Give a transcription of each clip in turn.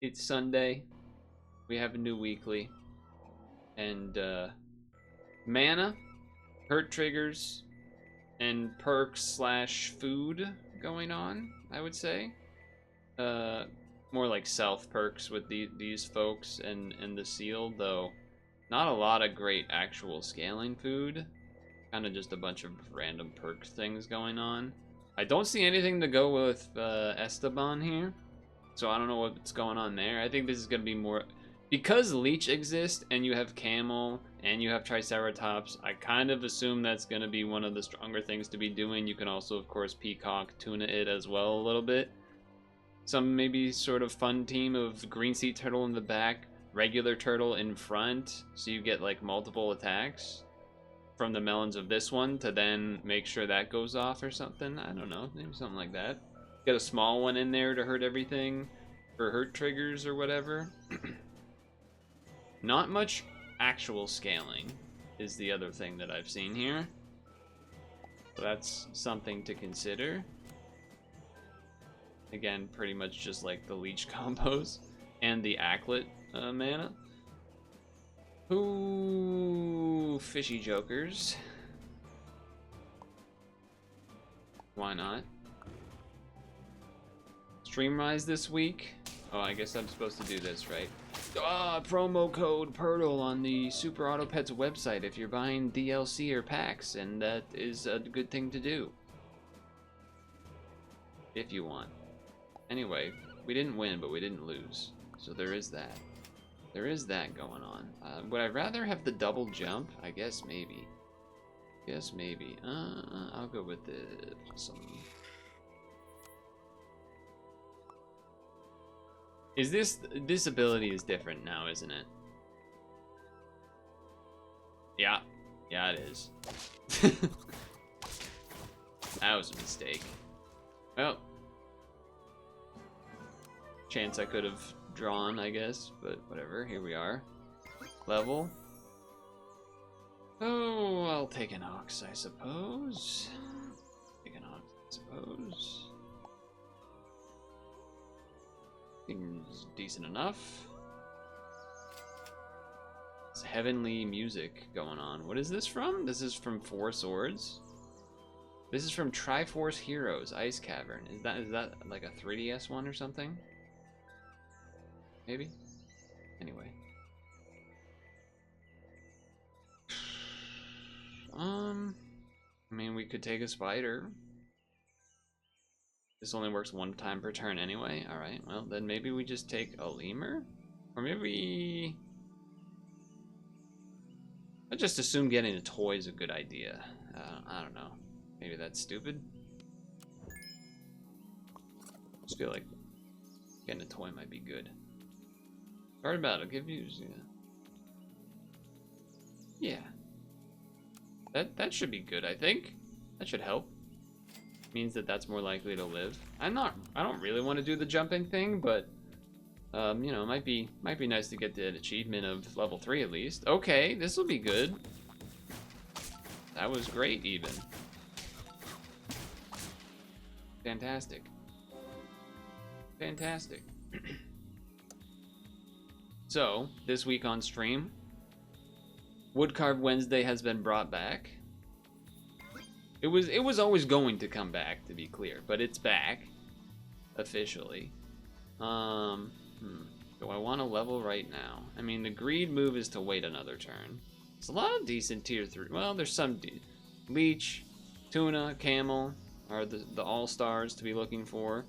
It's Sunday. We have a new weekly. And mana, hurt triggers, and perks slash food going on, I would say. More like self perks with these folks and the seal, though not a lot of great actual scaling food. Kind of just a bunch of random perk things going on. I don't see anything to go with Esteban here, so I don't know what's going on there. I think this is going to be more... Because Leech exists, and you have Camel, and you have Triceratops, I kind of assume that's going to be one of the stronger things to be doing. You can also, of course, Peacock, Tuna it as well a little bit. Some maybe sort of fun team of Green Sea Turtle in the back, regular Turtle in front, so you get like multiple attacks from the melons of this one to then make sure that goes off or something. I don't know, maybe something like that. Get a small one in there to hurt everything for hurt triggers or whatever. Not much actual scaling is the other thing that I've seen here. So that's something to consider. Again, pretty much just like the Leech combos and the Acklet mana. Ooh, fishy jokers. Why not? Stream Rise this week. Oh, I guess I'm supposed to do this, right? Promo code Purtle on the Super Auto Pets website if you're buying DLC or packs, and that is a good thing to do. If you want. Anyway, we didn't win, but we didn't lose. So there is that. There is that going on. Would I rather have the double jump? I guess maybe. Guess maybe. I'll go with some... Is this ability is different now, isn't it? Yeah. Yeah, it is. That was a mistake. Well, chance I could have drawn, I guess, but whatever. Here we are. Level. Oh, I'll take an Ox, I suppose. Take an Ox, I suppose. Seems decent enough. It's heavenly music going on. What is this from? This is from Four Swords. This is from Triforce Heroes Ice Cavern. Is that like a 3DS one or something? Maybe? Anyway. I mean, we could take a spider. This only works one time per turn anyway. Alright, well, then maybe we just take a lemur? Or maybe... I just assume getting a toy is a good idea. I don't know. Maybe that's stupid. I just feel like getting a toy might be good. Card battle, give you... Yeah. That should be good, I think. That should help. Means that that's more likely to live. I don't really want to do the jumping thing, but you know, it might be nice to get the achievement of level 3 at least. Okay, this will be good. That was great, even. Fantastic. Fantastic. So, this week on stream, Woodcarve Wednesday has been brought back. It was always going to come back, to be clear, but it's back officially. Do I want to level right now? I mean, the greed move is to wait another turn. There's a lot of decent tier 3. Well, there's some Leech, Tuna, Camel are the all-stars to be looking for.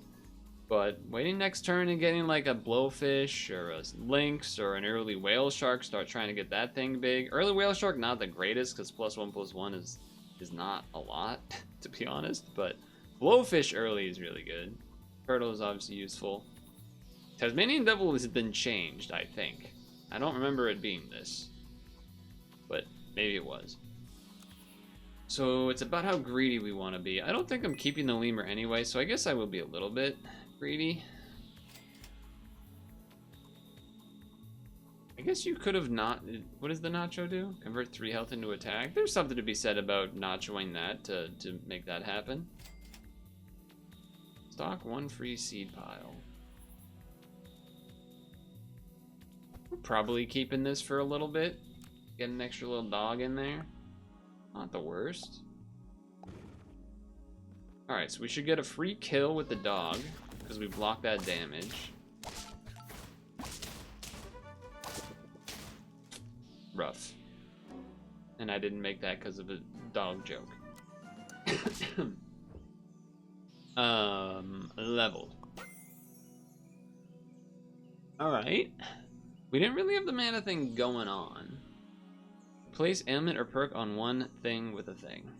But waiting next turn and getting like a Blowfish or a Lynx or an early Whale Shark, start trying to get that thing big. Early Whale Shark, not the greatest, because +1/+1 is not a lot, to be honest, but Blowfish early is really good. Purtle is obviously useful. Tasmanian Devil has been changed, I think. I don't remember it being this, but maybe it was. So it's about how greedy we want to be. I don't think I'm keeping the lemur anyway, so I guess I will be a little bit greedy. I guess you could have not... What does the Nacho do? Convert 3 health into attack? There's something to be said about Nachoing that to make that happen. Stock 1 free seed pile. Probably keeping this for a little bit. Get an extra little dog in there. Not the worst. Alright, so we should get a free kill with the dog, because we block that damage. Rough. And I didn't make that because of a dog joke. Leveled. Alright. We didn't really have the mana thing going on. Place ailment or perk on one thing with a thing.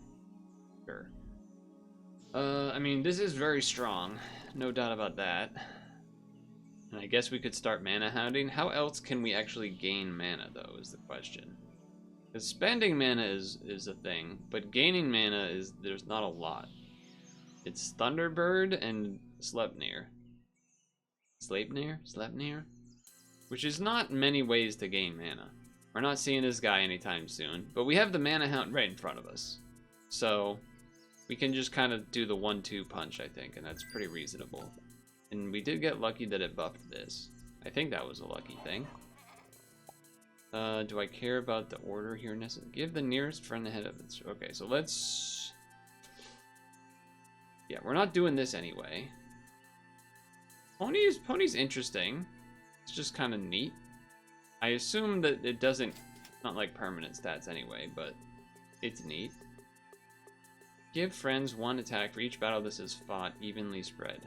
Sure. I mean, this is very strong. No doubt about that. And I guess we could start mana hounding. How else can we actually gain mana, though, is the question. Because spending mana is a thing, but gaining mana is, there's not a lot. It's Thunderbird and Sleipnir. Sleipnir? Which is not many ways to gain mana. We're not seeing this guy anytime soon, but we have the mana hound right in front of us. So we can just kind of do the 1-2 punch, I think, and that's pretty reasonable. And we did get lucky that it buffed this. I think that was a lucky thing. Do I care about the order here? Give the nearest friend ahead of it. Okay, so let's... Yeah, we're not doing this anyway. Pony's interesting. It's just kind of neat. I assume that it doesn't... Not like permanent stats anyway, but it's neat. Give friends 1 attack for each battle this is fought, evenly spread.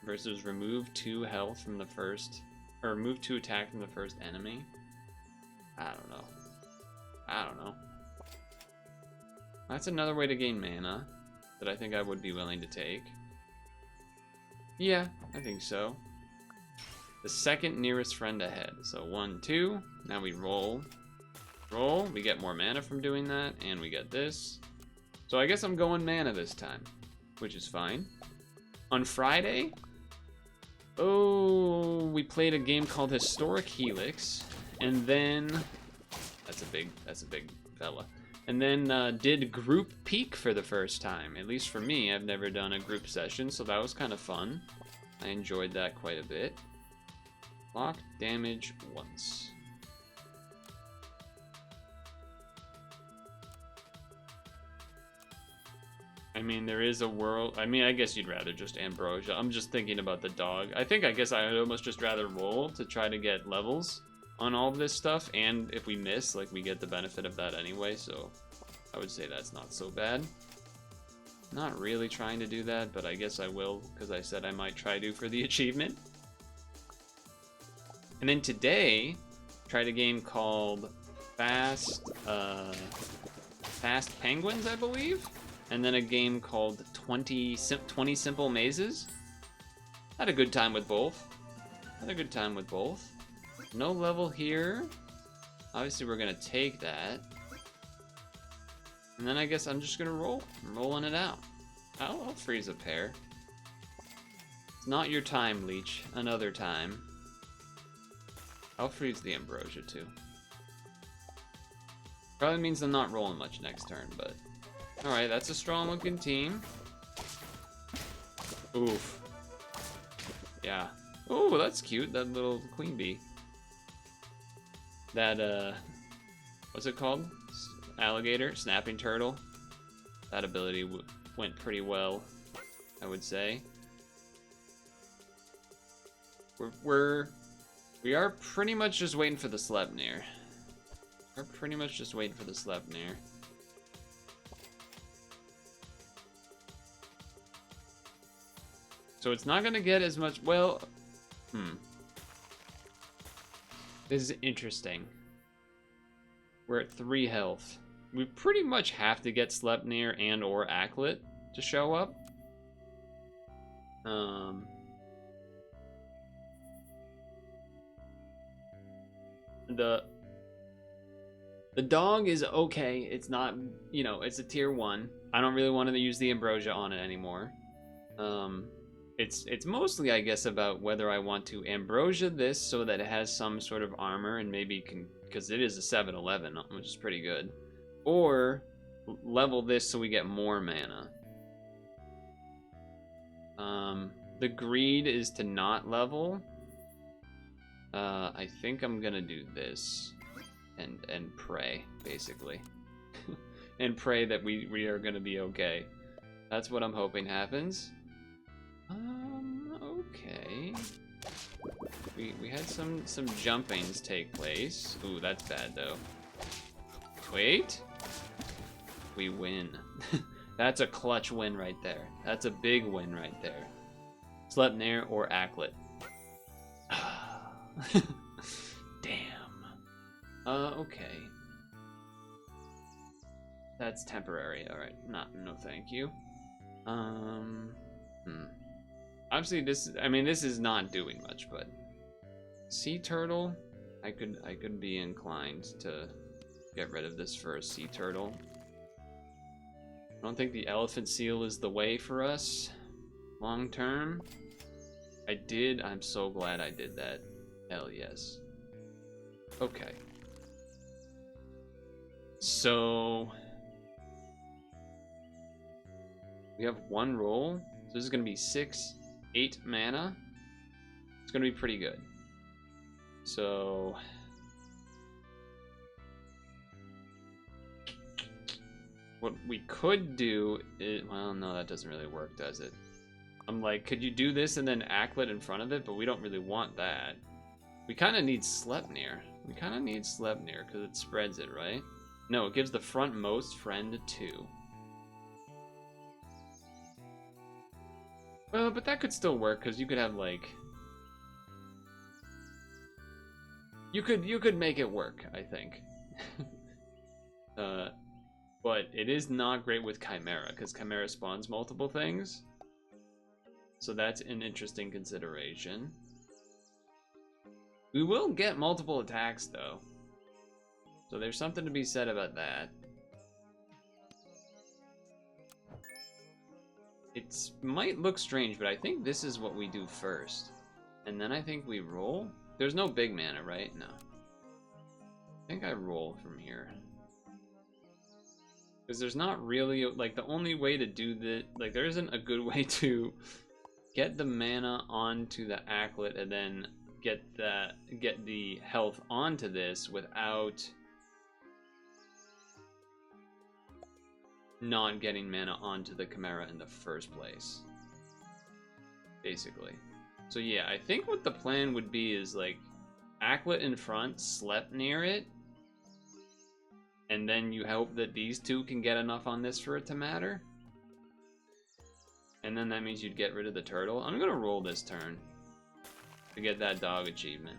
Versus remove 2 health from the first... Or remove 2 attack from the first enemy. I don't know. That's another way to gain mana that I think I would be willing to take. Yeah, I think so. The second nearest friend ahead. So 1, 2. Now we roll. Roll. We get more mana from doing that. And we get this. So I guess I'm going mana this time. Which is fine. On Friday... Oh, we played a game called Historic Helix, and then that's a big fella. And then did Group Peak for the first time. At least for me, I've never done a group session, so that was kind of fun. I enjoyed that quite a bit. Block damage once. I mean, there is a world... I mean, I guess you'd rather just Ambrosia. I'm just thinking about the dog. I guess I would almost just rather roll to try to get levels on all of this stuff. And if we miss, like, we get the benefit of that anyway. So I would say that's not so bad. Not really trying to do that, but I guess I will, because I said I might try to for the achievement. And then today, tried a game called Fast Penguins, I believe? And then a game called 20 Simple Mazes. Had a good time with both. No level here. Obviously, we're going to take that. And then I guess I'm just going to roll. I'm rolling it out. I'll freeze a pair. It's not your time, Leech. Another time. I'll freeze the Ambrosia, too. Probably means I'm not rolling much next turn, but... Alright, that's a strong looking team. Oof. Yeah. Ooh, that's cute, that little queen bee. That, what's it called? Alligator? Snapping turtle? That ability went pretty well, I would say. We are pretty much just waiting for the Sleipnir. So it's not gonna get as much, well, This is interesting. We're at 3 health. We pretty much have to get Sleipnir and or Acklet to show up. The dog is okay. It's not, you know, it's a tier 1. I don't really want to use the Ambrosia on it anymore. It's mostly, I guess, about whether I want to Ambrosia this so that it has some sort of armor and maybe can, because it is a 7-11, which is pretty good, or level this so we get more mana. The greed is to not level. I think I'm gonna do this and pray, basically. And pray that we are gonna be okay. That's what I'm hoping happens. Okay. We had some jumpings take place. Ooh, that's bad though. Wait. We win. That's a clutch win right there. That's a big win right there. Sleipnir or Acklet. Damn. Okay. That's temporary. All right. No, thank you. Obviously, this is not doing much, but sea turtle, I could be inclined to get rid of this for a sea turtle. I don't think the elephant seal is the way for us long term. I'm so glad I did that. Hell yes. Okay. So we have one roll. So this is gonna be 8 mana. It's gonna be pretty good. So what we could do is, well, no, that doesn't really work, does it? I'm like, could you do this and then Acklet in front of it? But we don't really want that. We kind of need Sleipnir. We kind of need Sleipnir because it spreads it, right? No, it gives the frontmost friend 2. Well, but that could still work because you could have like, you could make it work, I think. But it is not great with Chimera because Chimera spawns multiple things. So that's an interesting consideration. We will get multiple attacks though. So there's something to be said about that. It might look strange, but I think this is what we do first. And then I think we roll. There's no big mana, right? No. I think I roll from here. Because there's not really, like, the only way to do the, like, there isn't a good way to get the mana onto the Acklet and then get the health onto this without not getting mana onto the Chimera in the first place. Basically. So yeah, I think what the plan would be is like Acklet in front, Sleipnir it, and then you hope that these two can get enough on this for it to matter. And then that means you'd get rid of the turtle. I'm gonna roll this turn to get that dog achievement.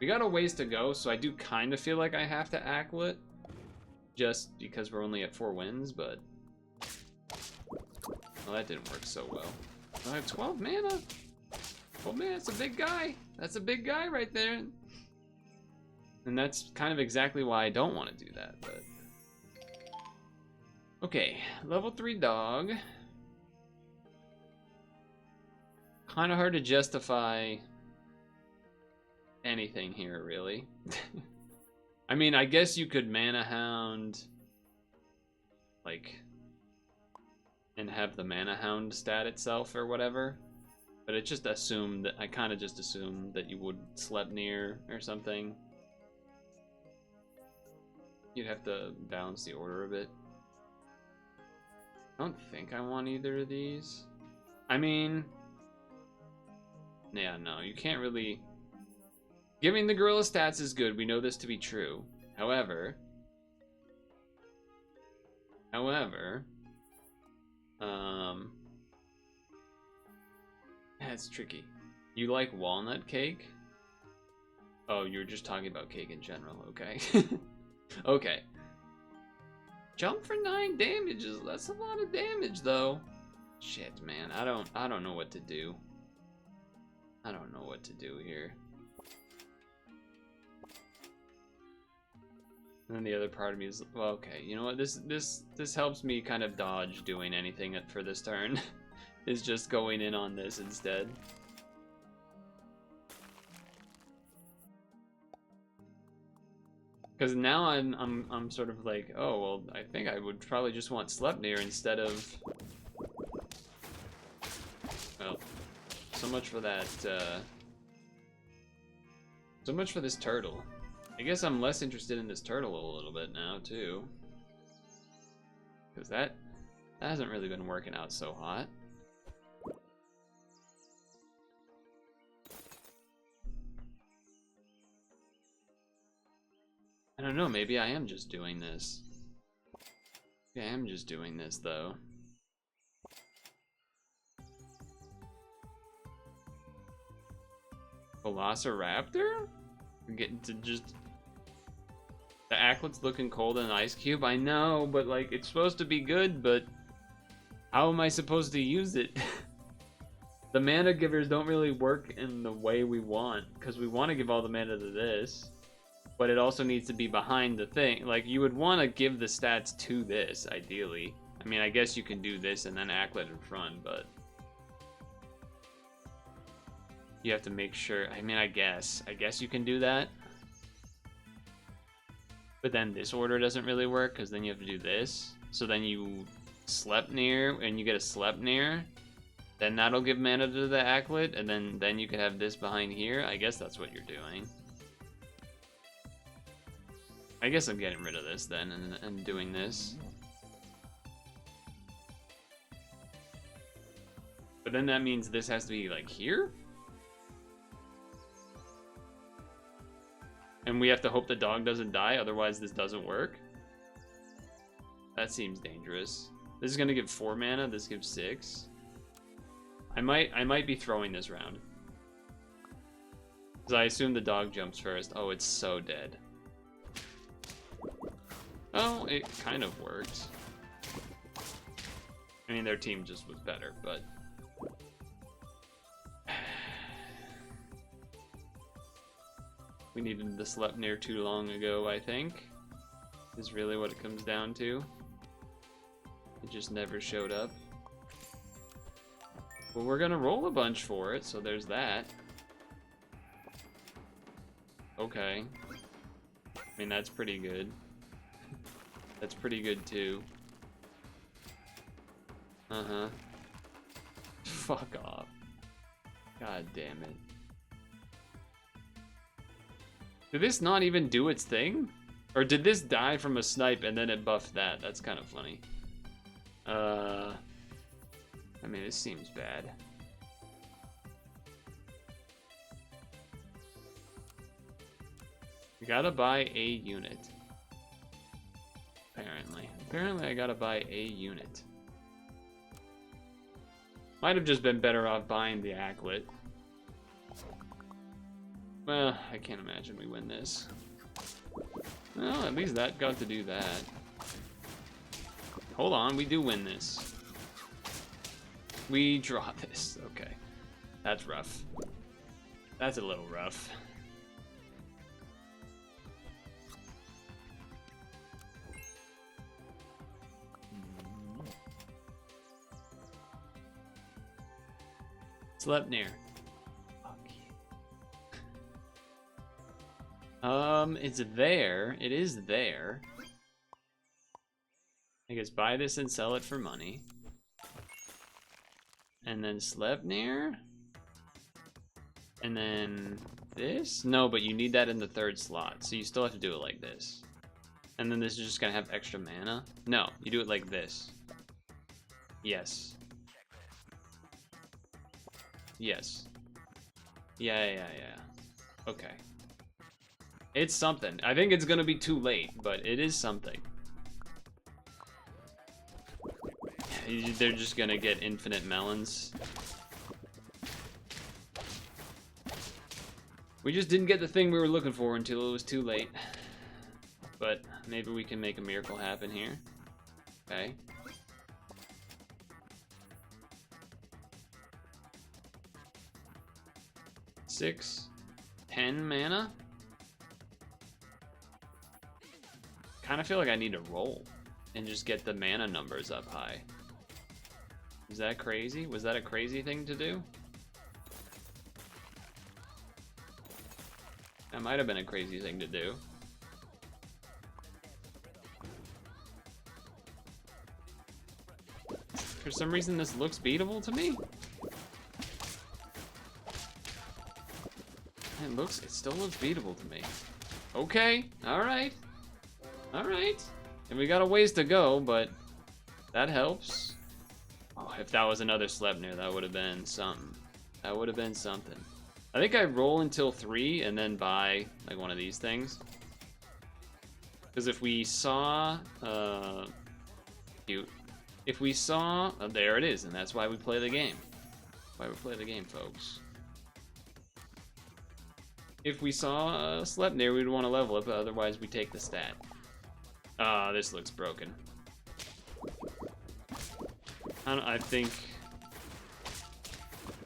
We got a ways to go, so I do kind of feel like I have to Acklet, just because we're only at 4 wins, but well, that didn't work so well. I have 12 mana. Oh man, that's a big guy. That's a big guy right there. And that's kind of exactly why I don't want to do that, but okay, level 3 dog. Kind of hard to justify anything here, really. I mean, I guess you could Mana Hound, like, and have the Mana Hound stat itself or whatever. But it just assumed that, I kind of just assumed that you would Sleipnir or something. You'd have to balance the order a bit. I don't think I want either of these. I mean, yeah, no, you can't really. Giving the gorilla stats is good. We know this to be true. However, that's tricky. You like walnut cake? Oh, you were just talking about cake in general. Okay. Okay. Jump for 9 damages. That's a lot of damage, though. Shit, man. I don't know what to do. I don't know what to do here. And then the other part of me is, well, okay, you know what? This helps me kind of dodge doing anything for this turn. Is just going in on this instead. Because now I'm sort of like, oh well, I think I would probably just want Sleipnir instead of. Well, so much for that So much for this turtle. I guess I'm less interested in this turtle a little bit now, too. Because that hasn't really been working out so hot. I don't know, maybe I am just doing this. Maybe I am just doing this, though. Velociraptor? We're getting to just... The Acklet's looking cold in an ice cube. I know, but like, it's supposed to be good, but how am I supposed to use it? The mana givers don't really work in the way we want, because we want to give all the mana to this, but it also needs to be behind the thing. Like, you would want to give the stats to this, ideally. I mean, I guess you can do this and then Acklet in front, but you have to make sure. I mean, I guess you can do that. But then this order doesn't really work, because then you have to do this. So then you Sleipnir, and you get a Sleipnir. Then that'll give mana to the Acklet, and then you could have this behind here. I guess that's what you're doing. I guess I'm getting rid of this then, and doing this. But then that means this has to be like here? And we have to hope the dog doesn't die, otherwise this doesn't work. That seems dangerous. This is gonna give 4 mana, this gives 6. I might be throwing this round. Because I assume the dog jumps first. Oh, it's so dead. Oh, it kind of worked. I mean, their team just was better, but... We needed the Sleipnir too long ago, I think. Is really what it comes down to. It just never showed up. Well, we're gonna roll a bunch for it, so there's that. Okay. I mean, that's pretty good. That's pretty good, too. Uh-huh. Fuck off. God damn it. Did this not even do its thing? Or did this die from a snipe and then it buffed that? That's kind of funny. I mean, this seems bad. You gotta buy a unit. Apparently. Apparently I gotta buy a unit. Might have just been better off buying the Acklet. Well, I can't imagine we win this. Well, at least that got to do that. Hold on, we do win this. We draw this, okay. That's rough. That's a little rough. Sleipnir. It's there. It is there. I guess buy this and sell it for money. And then Sleipnir. And then this? No, but you need that in the 3rd slot, so you still have to do it like this. And then this is just gonna have extra mana? No, you do it like this. Yes. Yes. Yeah. Okay. It's something. I think it's gonna be too late, but it is something. They're just gonna get infinite melons. We just didn't get the thing we were looking for until it was too late. But maybe we can make a miracle happen here. Okay. Six, 10 mana. Kind of feel like I need to roll and just get the mana numbers up high. Is that crazy? Was that a crazy thing to do? That might have been a crazy thing to do. For some reason, this looks beatable to me. It still looks beatable to me. Okay, alright. Alright. And we got a ways to go, but that helps. Oh, if that was another Sleipnir, that would have been something. That would have been something. I think I roll until 3 and then buy like one of these things. Because if we saw, cute. If we saw, there it is, and that's why we play the game. Why we play the game, folks. If we saw Sleipnir, we'd want to level it, but otherwise we take the stat. Ah, this looks broken. I think,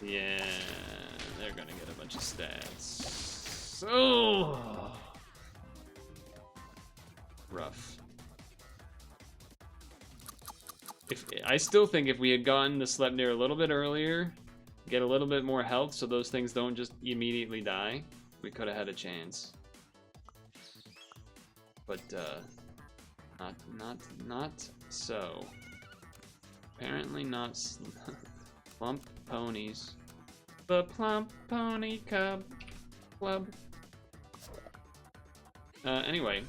yeah, they're gonna get a bunch of stats. Oh, rough. I still think if we had gotten the Sleipnir a little bit earlier, get a little bit more health so those things don't just immediately die, we could have had a chance. But not so. Apparently not. Plump ponies. The Plump Pony Club. Anyway,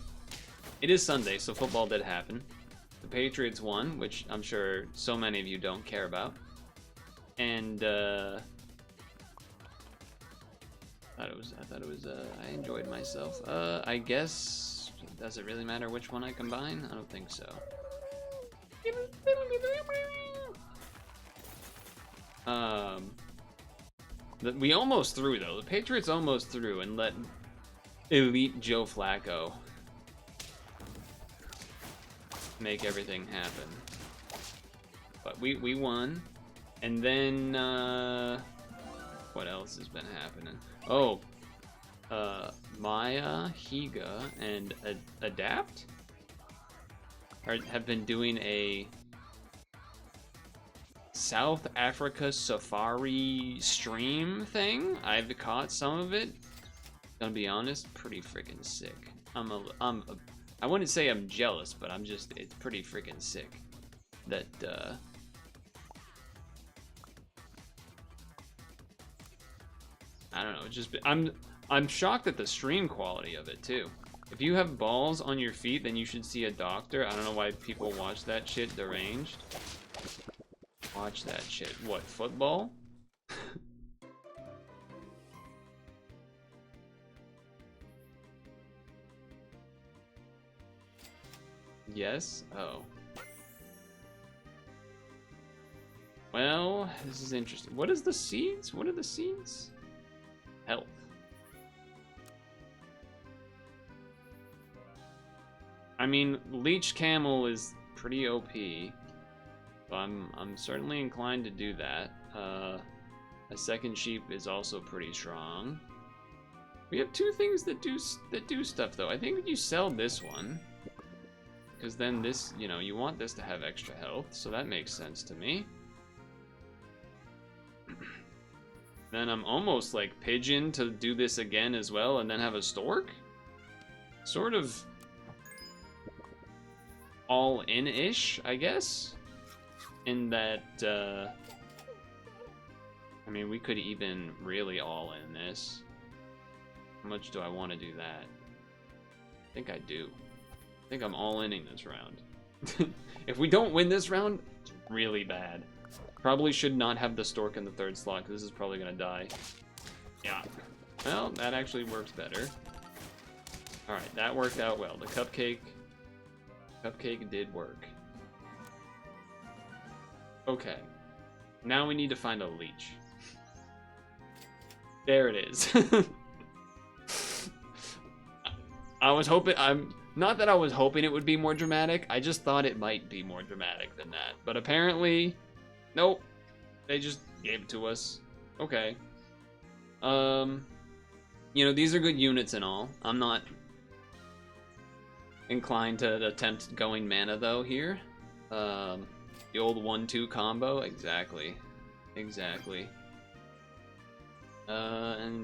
it is Sunday, so football did happen. The Patriots won, which I'm sure so many of you don't care about. And I enjoyed myself. I guess, does it really matter which one I combine? I don't think so. We almost threw though. The Patriots almost threw and let elite Joe Flacco make everything happen. But we won. And then what else has been happening? Oh, Maya, Higa, and Adapt have been doing a South Africa safari stream thing. I've caught some of it. Gonna be honest, pretty freaking sick. I wouldn't say I'm jealous, but it's pretty freaking sick that I don't know, I'm shocked at the stream quality of it too. If you have balls on your feet, then you should see a doctor. I don't know why people watch that shit deranged. Watch that shit. What, football? Yes? Oh. Well, this is interesting. What is the seeds? What are the seeds? Health. I mean, Leech Camel is pretty OP. So I'm certainly inclined to do that. A second sheep is also pretty strong. We have two things that do stuff though. I think you sell this one, because then this, you know, you want this to have extra health, so that makes sense to me. Then I'm almost like Pigeon to do this again as well, and then have a Stork. Sort of all in-ish, I guess. In that, I mean, we could even really all in this. How much do I want to do that? I think I do. I think I'm all inning this round. If we don't win this round, it's really bad. Probably should not have the Stork in the third slot, because this is probably going to die. Yeah. Well, that actually works better. Alright, that worked out well. The Cupcake did work. Okay. Now we need to find a leech. There it is. I was hoping, not that I was hoping it would be more dramatic, I just thought it might be more dramatic than that. But apparently, nope. They just gave it to us. Okay. You know, these are good units and all. I'm not inclined to attempt going mana though here. The old 1-2 combo, exactly. And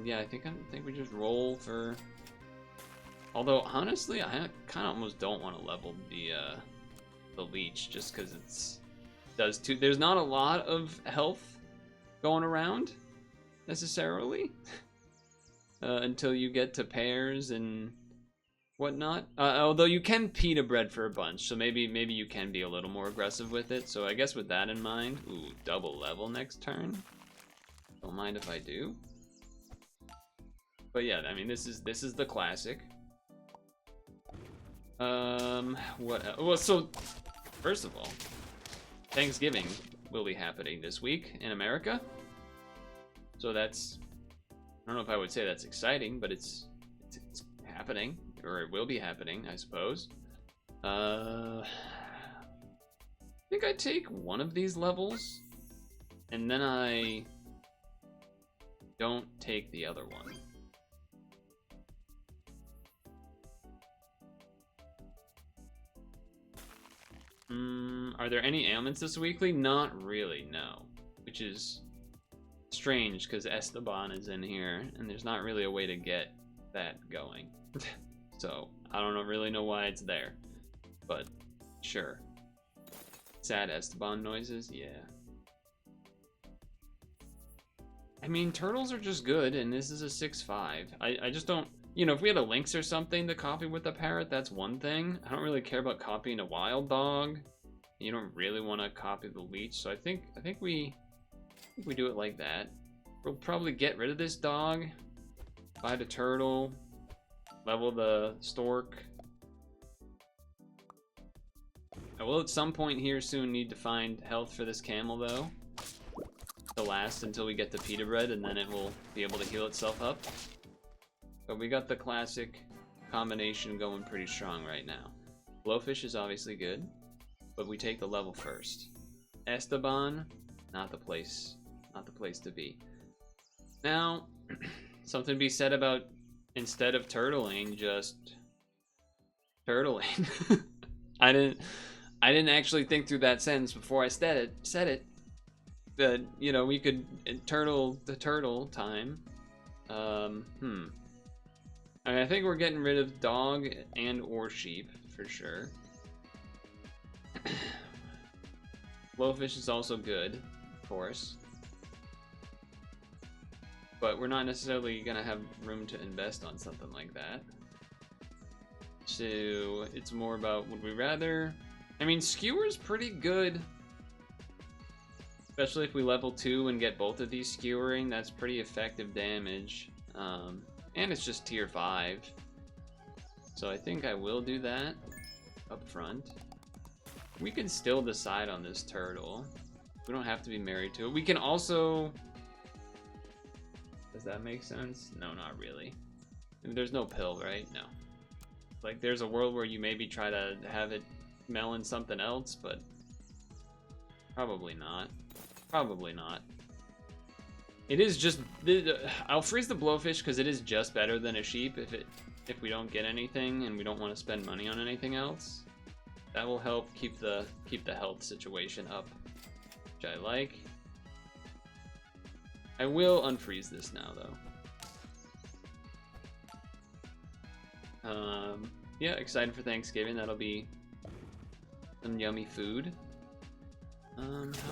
yeah, I think we just roll for. Although honestly, I kind of almost don't want to level the leech just because does too. There's not a lot of health going around necessarily. until you get to pears and whatnot. Although you can pita bread for a bunch, so maybe you can be a little more aggressive with it. So I guess with that in mind, ooh, double level next turn. Don't mind if I do. But yeah, I mean this is the classic. Well, so first of all, Thanksgiving will be happening this week in America. So that's, I don't know if I would say that's exciting, but it's happening, or it will be happening, I suppose. I think I take one of these levels, and then I don't take the other one. Are there any ailments this weekly? Not really, no. Which is strange, because Esteban is in here, and there's not really a way to get that going. So, I don't really know why it's there. But, sure. Sad Esteban noises? Yeah. I mean, turtles are just good, and this is a 6-5. I just don't... You know, if we had a lynx or something to copy with a parrot, that's one thing. I don't really care about copying a wild dog. You don't really want to copy the leech, so I think we do it like that. We'll probably get rid of this dog, buy the turtle, level the stork. I will at some point here soon need to find health for this camel though, to last until we get the pita bread, and then it will be able to heal itself up. But we got the classic combination going pretty strong right now. Blowfish is obviously good, but we take the level first. Esteban, not the place to be. Now, something to be said about, instead of turtling, just turtling. I didn't actually think through that sentence before I said it. That, you know, we could turtle the turtle time. I mean, I think we're getting rid of dog and or sheep for sure. Blowfish is also good, of course. But we're not necessarily gonna have room to invest on something like that. So it's more about, would we rather... I mean, skewer's pretty good. Especially if we level 2 and get both of these skewering, that's pretty effective damage. And it's just tier 5. So I think I will do that up front. We can still decide on this turtle. We don't have to be married to it. We can also... Does that make sense? No, not really. I mean, there's no pill, right? No. Like, there's a world where you maybe try to have it melon something else, but probably not. Probably not. It is just... I'll freeze the blowfish because it is just better than a sheep if we don't get anything and we don't want to spend money on anything else. That will help keep the health situation up, which I like. I will unfreeze this now, though. Yeah, excited for Thanksgiving. That'll be some yummy food. How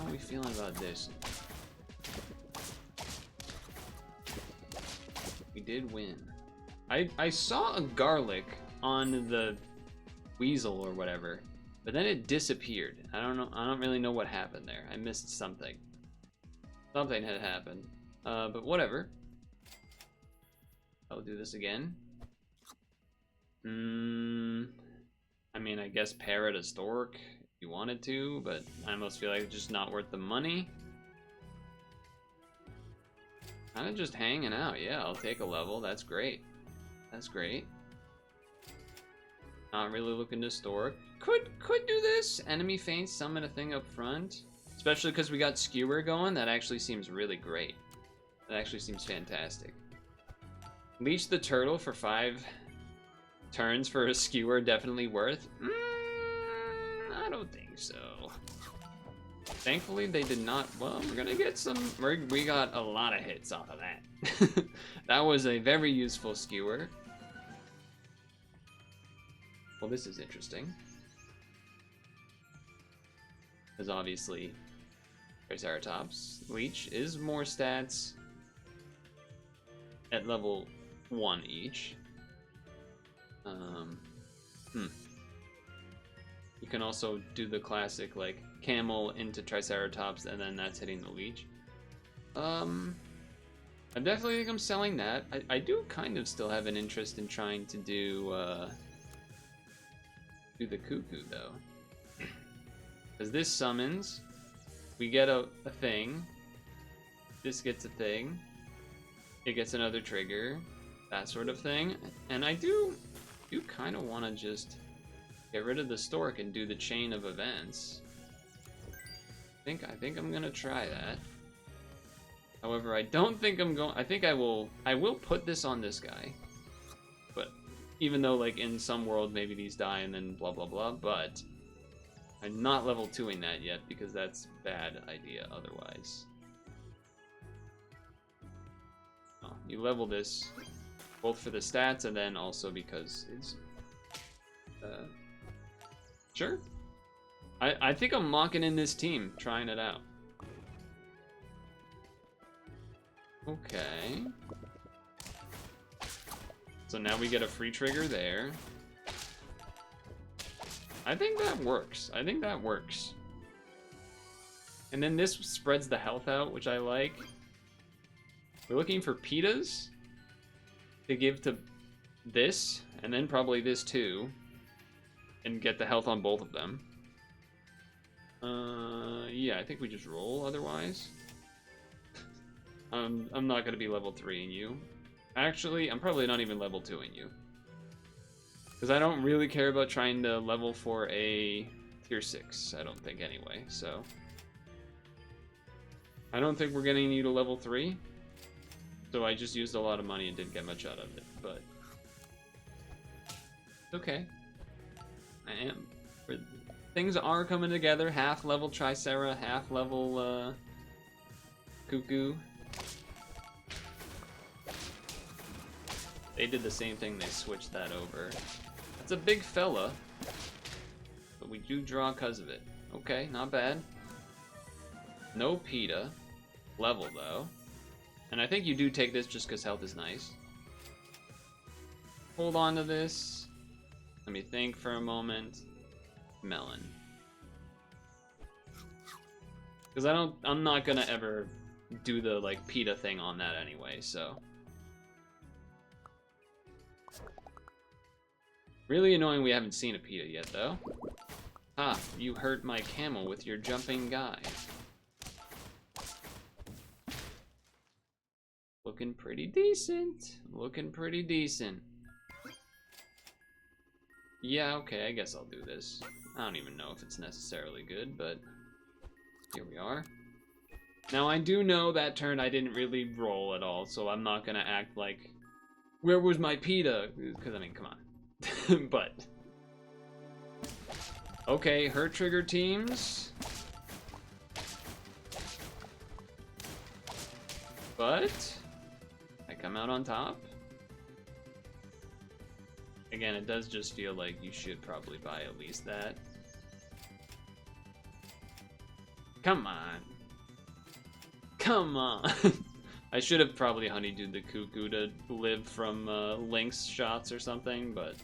are we feeling about this? We did win. I saw a garlic on the weasel or whatever, but then it disappeared. I don't know. I don't really know what happened there. I missed something. Something had happened. But whatever. I'll do this again. I mean, I guess parrot a stork if you wanted to, but I almost feel like it's just not worth the money. Kind of just hanging out. Yeah, I'll take a level. That's great. That's great. Not really looking to stork. Could do this. Enemy feint, summon a thing up front. Especially because we got skewer going. That actually seems really great. That actually seems fantastic. Leech the turtle for 5 turns for a skewer, definitely worth? I don't think so. Thankfully, they did not. Well, we're gonna get some. We got a lot of hits off of that. That was a very useful skewer. Well, this is interesting. Because obviously, Triceratops. Leech is more stats at level one each. You can also do the classic, like, camel into Triceratops, and then that's hitting the leech. I definitely think I'm selling that. I do kind of still have an interest in trying to do the cuckoo, though. Because this summons, we get a thing, this gets a thing, it gets another trigger, that sort of thing. And I do kind of want to just get rid of the stork and do the chain of events. I think I'm gonna try that. However, I don't think I'm going. I think I will put this on this guy. But even though, like, in some world maybe these die and then blah blah blah, but I'm not level 2ing that yet because that's a bad idea otherwise. Oh, you level this both for the stats and then also because it's sure. I think I'm locking in this team, trying it out. Okay. So now we get a free trigger there. I think that works. I think that works. And then this spreads the health out, which I like. We're looking for pitas to give to this, and then probably this too, and get the health on both of them. Yeah, I think we just roll otherwise. I'm not gonna be level 3ing you. Actually, I'm probably not even level 2ing you. Because I don't really care about trying to level for a tier 6, I don't think anyway, so. I don't think we're getting you to level 3. So I just used a lot of money and didn't get much out of it, but. Okay. I am. Things are coming together, half level Tricera, half level Cuckoo. They did the same thing, they switched that over. It's a big fella, but we do draw because of it. Okay, not bad. No PETA. Level, though. And I think you do take this just because health is nice. Hold on to this. Let me think for a moment. Melon. Because I'm not gonna ever do the, like, PETA thing on that anyway, so. Really annoying we haven't seen a PETA yet, though. Ah, you hurt my camel with your jumping guy. Looking pretty decent. Looking pretty decent. Yeah, okay, I guess I'll do this. I don't even know if it's necessarily good, but here we are. Now, I do know that turn I didn't really roll at all, so I'm not gonna act like, where was my PETA? Because, I mean, come on. But okay, her trigger teams, but I come out on top. Again, it does just feel like you should probably buy at least that. Come on, come on. I should have probably honeydewed the Cuckoo to live from Lynx shots or something, but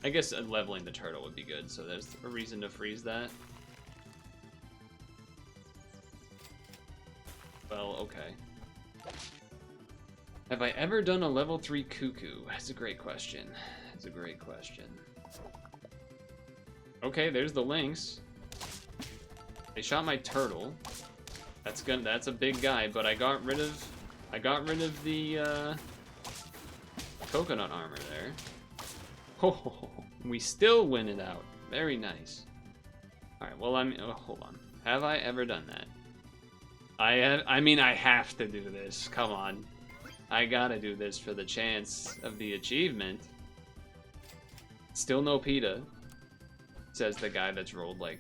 I guess leveling the turtle would be good, so there's a reason to freeze that. Well, okay. Have I ever done a level 3 Cuckoo? That's a great question. That's a great question. Okay, there's the Lynx. They shot my turtle. That's a big guy, but I got rid of the coconut armor there. Oh, we still win it out. Very nice. All right, well, hold on. Have I ever done that? I mean, I have to do this. Come on. I gotta do this for the chance of the achievement. Still no PETA, says the guy that's rolled like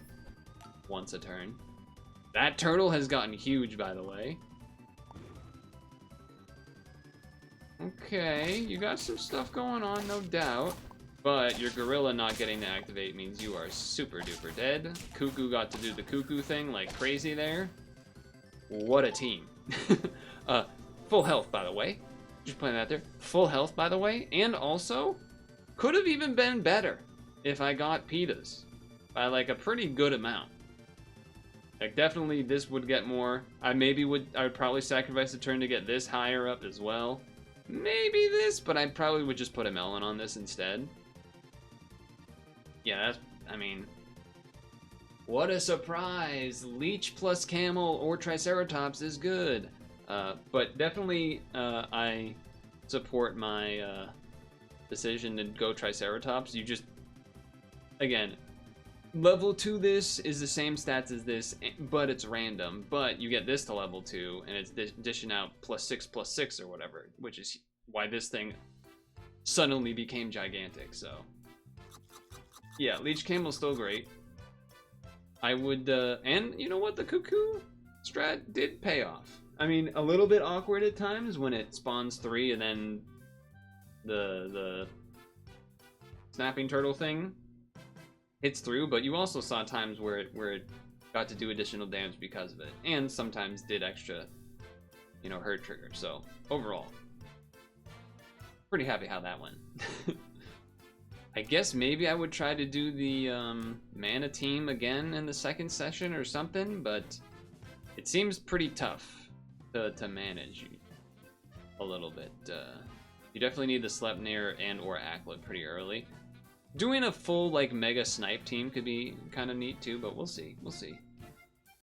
once a turn. That turtle has gotten huge, by the way. Okay, you got some stuff going on, no doubt. But your gorilla not getting to activate means you are super duper dead. Cuckoo got to do the cuckoo thing like crazy there. What a team. Full health, by the way. Just putting that there. Full health, by the way, and also could have even been better if I got Pitas by like a pretty good amount. Like definitely this would get more. I would probably sacrifice a turn to get this higher up as well. Maybe this, but I probably would just put a melon on this instead. Yeah, that's, I mean, what a surprise! Leech plus Camel or Triceratops is good. But definitely I support my decision to go Triceratops. You just, again, level 2 this is the same stats as this, but it's random. But you get this to level 2, and it's dishing out +6/+6 or whatever, which is why this thing suddenly became gigantic, so. Yeah, Leech Camel's still great. I would, and you know what? The Cuckoo strat did pay off. I mean, a little bit awkward at times when it spawns 3 and then the snapping turtle thing hits through, but you also saw times where it got to do additional damage because of it, and sometimes did extra, you know, hurt trigger. So overall, pretty happy how that went. I guess maybe I would try to do the mana team again in the second session or something, but it seems pretty tough to manage a little bit. You definitely need the Sleipnir and or Acklet pretty early. Doing a full like mega snipe team could be kind of neat too, but we'll see. We'll see.